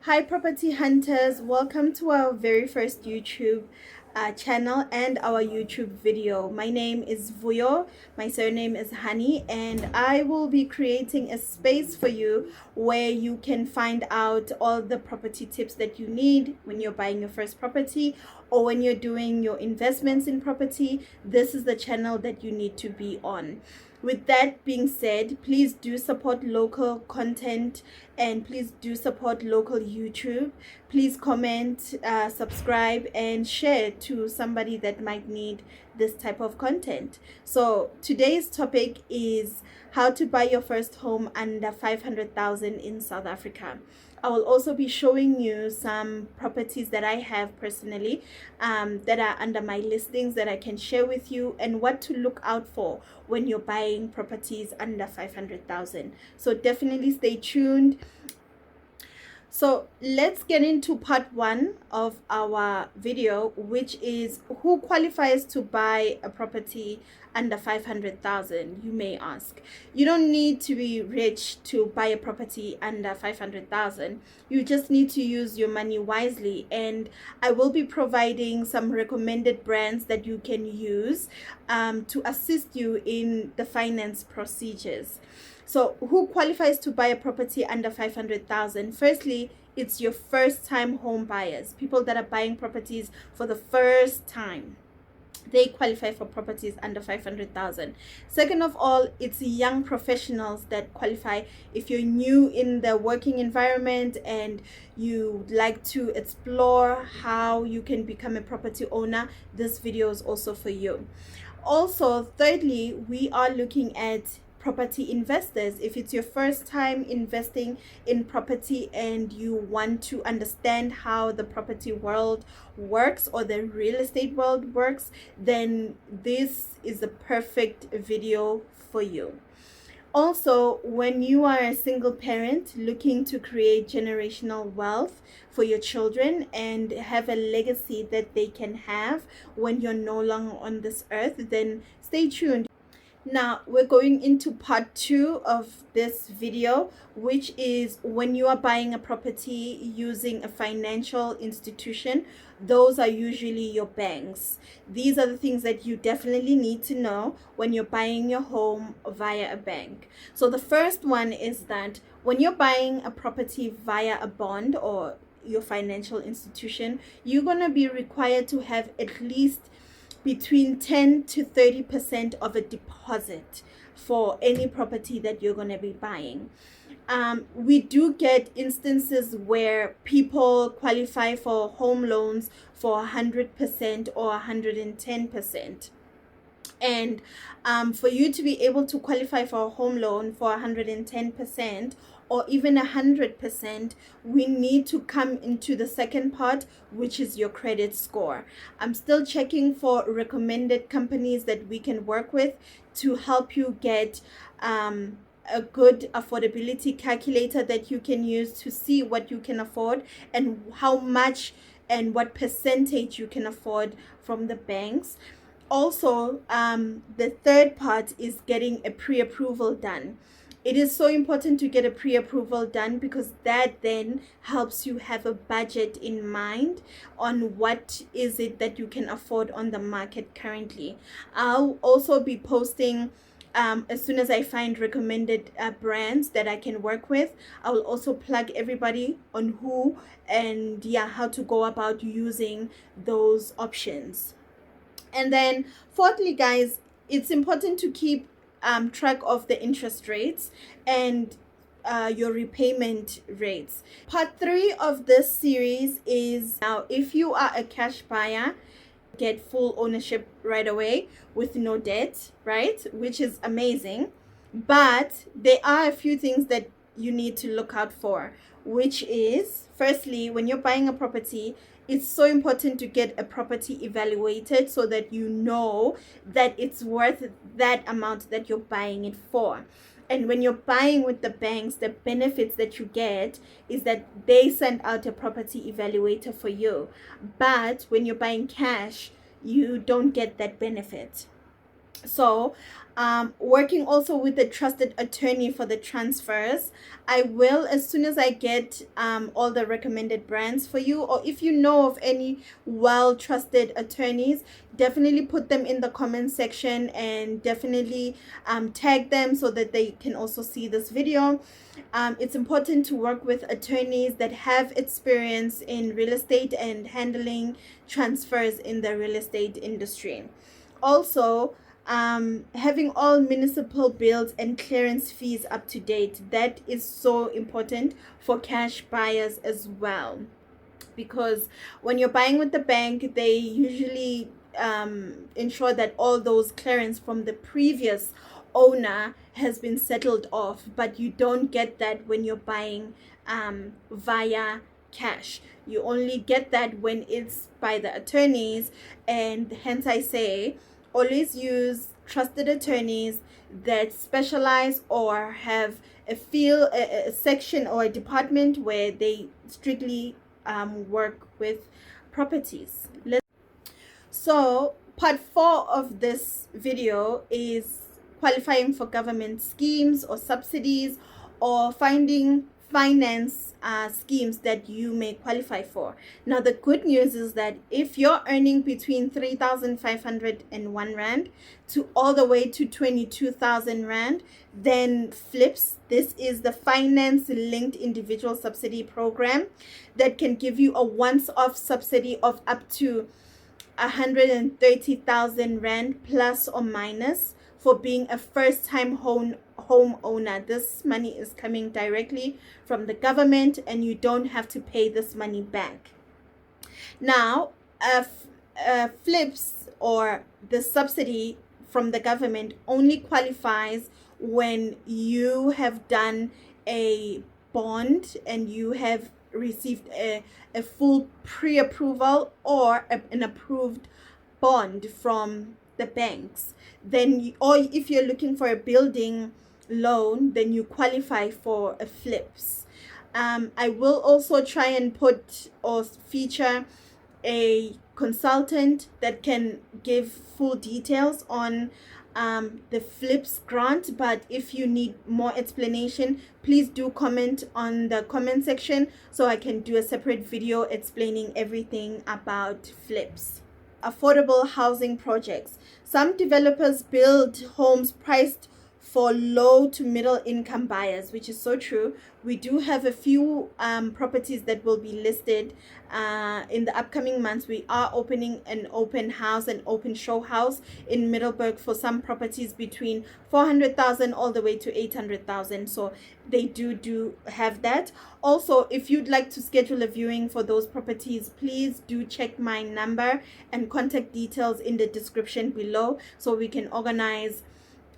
Hi, property hunters. Welcome to our very first YouTube channel and our YouTube video. My name is Vuyo. My surname is Honey, and I will be creating a space for you where you can find out all the property tips that you need when you're buying your first property or when you're doing your investments in property. This is the channel that you need to be on. With that being said, please do support local content and please do support local YouTube. Please comment, subscribe, and share to somebody that might need this type of content. So today's topic is how to buy your first home under 500,000 in South Africa. I will also be showing you some properties that I have personally that are under my listings that I can share with you, and what to look out for when you're buying properties under 500,000. So definitely stay tuned. So let's get into part one of our video, which is who qualifies to buy a property under 500,000. You may ask. You don't need to be rich to buy a property under 500,000. You just need to use your money wisely, and I will be providing some recommended brands that you can use to assist you in the finance procedures. So who qualifies to buy a property under 500,000? Firstly, it's your first time home buyers, people that are buying properties for the first time. They qualify for properties under 500,000. Second of all, it's young professionals that qualify. If you're new in the working environment and you like to explore how you can become a property owner, this video is also for you. Also, thirdly, we are looking at property investors. If it's your first time investing in property and you want to understand how the property world works or the real estate world works, then this is a perfect video for you. Also, when you are a single parent looking to create generational wealth for your children and have a legacy that they can have when you're no longer on this earth, then stay tuned. Now we're going into part two of this video, which is when you are buying a property using a financial institution. Those are usually your banks. These are the things that you definitely need to know when you're buying your home via a bank. So the first one is that when you're buying a property via a bond or your financial institution, you're going to be required to have at least between 10 to 30% of a deposit for any property that you're going to be buying. We do get instances where people qualify for home loans for 100% or 110%. And for you to be able to qualify for a home loan for 110% or even 100%, we need to come into the second part, which is your credit score. I'm still checking for recommended companies that we can work with to help you get a good affordability calculator that you can use to see what you can afford and how much and what percentage you can afford from the banks. Also, the third part is getting a pre-approval done. It is so important to get a pre-approval done because that then helps you have a budget in mind on what is it that you can afford on the market currently. I'll also be posting as soon as I find recommended brands that I can work with. I will also plug everybody on who and how to go about using those options. And then fourthly, guys, it's important to keep track of the interest rates and your repayment rates. Part three of this series is now if you are a cash buyer, get full ownership right away with no debt, right? Which is amazing. But there are a few things that you need to look out for, which is firstly, when you're buying a property, it's so important to get a property evaluated so that you know that it's worth that amount that you're buying it for. And when you're buying with the banks, the benefits that you get is that they send out a property evaluator for you. But when you're buying cash, you don't get that benefit. So Working also with a trusted attorney for the transfers. I will, as soon as I get all the recommended brands for you, or if you know of any well trusted attorneys, definitely put them in the comment section, and definitely tag them so that they can also see this video. It's important to work with attorneys that have experience in real estate and handling transfers in the real estate industry. Also, having all municipal bills and clearance fees up to date. That is so important for cash buyers as well, because when you're buying with the bank, they usually ensure that all those clearance from the previous owner has been settled off, but you don't get that when you're buying via cash. You only get that when it's by the attorneys, and hence I say always use trusted attorneys that specialize or have a section or a department where they strictly work with properties. So part 4 of this video is qualifying for government schemes or subsidies, or finding finance schemes that you may qualify for. Now the good news is that if you're earning between 3,501 rand to all the way to 22,000 rand, then FLIPS, this is the finance linked individual subsidy program that can give you a once-off subsidy of up to 130,000 rand plus or minus for being a first-time homeowner. This money is coming directly from the government, and you don't have to pay this money back. Now, FLIPS, or the subsidy from the government, only qualifies when you have done a bond and you have received a full pre-approval or an approved bond from the banks. Then or if you're looking for a building loan, then you qualify for a FLIPS. I will also try and put or feature a consultant that can give full details on the FLIPS grant, but if you need more explanation, please do comment on the comment section so I can do a separate video explaining everything about FLIPS. Affordable housing projects. Some developers build homes priced for low to middle income buyers, which is so true. We do have a few properties that will be listed in the upcoming months. We are opening an open house, an open show house in Middleburg for some properties between 400,000 all the way to 800,000. So they do have that. Also, if you'd like to schedule a viewing for those properties, please do check my number and contact details in the description below so we can organize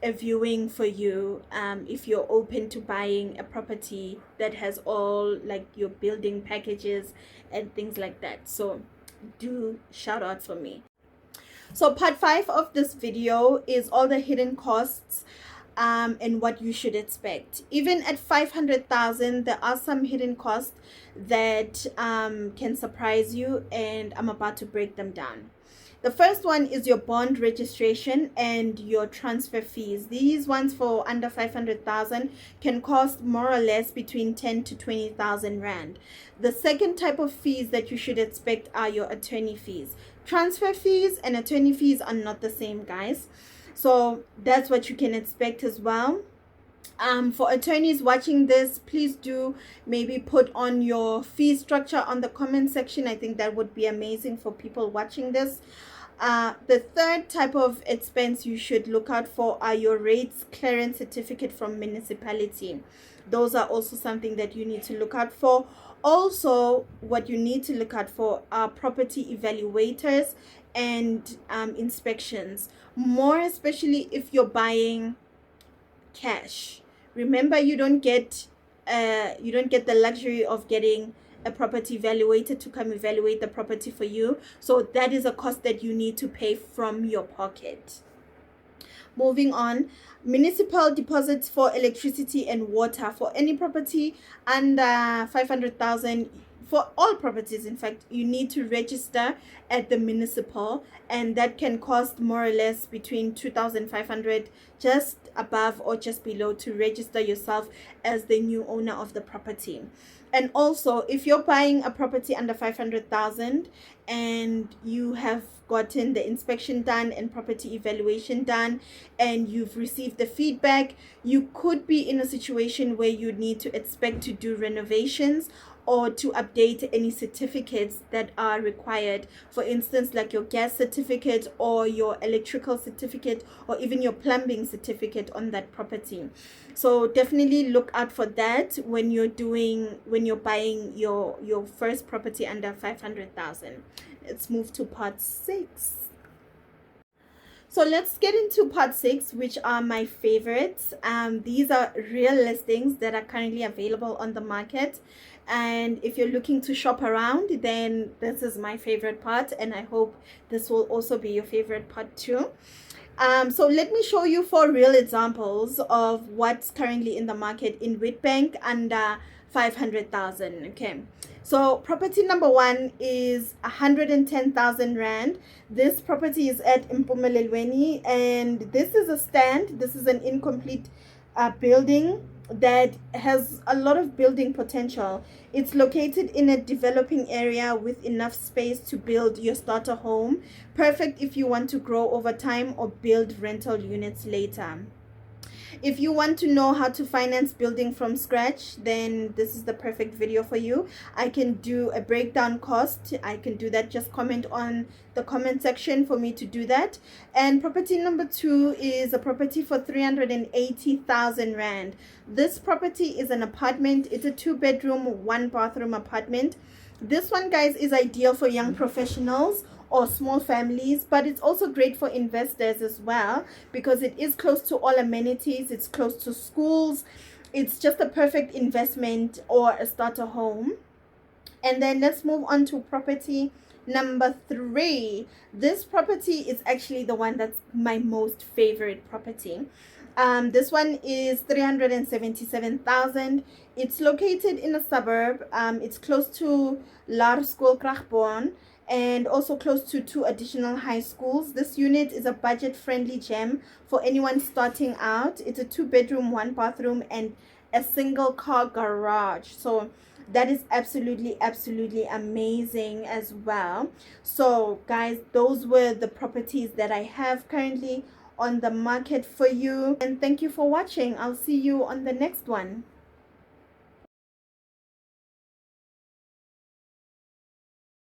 a viewing for you if you're open to buying a property that has all like your building packages and things like that. So do shout out for me. So part 5 of this video is all the hidden costs and what you should expect. Even at 500,000, there are some hidden costs that can surprise you, and I'm about to break them down. The first one is your bond registration and your transfer fees. These ones for under 500,000 can cost more or less between 10 to 20,000 rand. The second type of fees that you should expect are your attorney fees. Transfer fees and attorney fees are not the same, guys. So that's what you can expect as well. For attorneys watching this, please do maybe put on your fee structure on the comment section. I think that would be amazing for people watching this. The third type of expense you should look out for are your rates clearance certificate from municipality. Those are also something that you need to look out for. Also, what you need to look out for are property evaluators and inspections, more especially if you're buying cash. Remember, you don't get the luxury of getting a property evaluator to come evaluate the property for you. So that is a cost that you need to pay from your pocket. Moving on, municipal deposits for electricity and water. For any property under 500,000, for all properties, in fact, you need to register at the municipal, and that can cost more or less between 2,500, just above or just below, to register yourself as the new owner of the property. And also, if you're buying a property under 500,000 and you have gotten the inspection done and property evaluation done and you've received the feedback, you could be in a situation where you need to expect to do renovations or to update any certificates that are required. For instance, like your gas certificate or your electrical certificate or even your plumbing certificate on that property. So definitely look out for that when you're buying your first property under 500,000. Let's move to part 6. So let's get into part 6, which are my favorites. These are real listings that are currently available on the market. And if you're looking to shop around, then this is my favorite part. And I hope this will also be your favorite part too. So let me show you 4 real examples of what's currently in the market in Witbank under 500,000. Okay. So property number 1 is 110,000 Rand. This property is at Mpumalelweni, and this is a stand. This is an incomplete building that has a lot of building potential. It's located in a developing area with enough space to build your starter home. Perfect if you want to grow over time or build rental units later. If you want to know how to finance building from scratch, then this is the perfect video for you. I can do a breakdown cost. I can do that. Just comment on the comment section for me to do that. And property number 2 is a property for 380,000 Rand. This property is an apartment. It's a 2-bedroom, 1-bathroom apartment. This one, guys, is ideal for young professionals or small families, but it's also great for investors as well because it is close to all amenities. It's close to schools. It's just a perfect investment or a starter home. And then let's move on to property number 3. This property is actually the one that's my most favorite property. This one is 377,000. It's located in a suburb. It's close to Laerskool Kragboom and also close to 2 additional high schools. This unit is a budget-friendly gem for anyone starting out. It's a 2-bedroom, 1-bathroom, and a single-car garage. So that is absolutely amazing as well. So guys, those were the properties that I have currently on the market for you, and thank you for watching. I'll see you on the next one.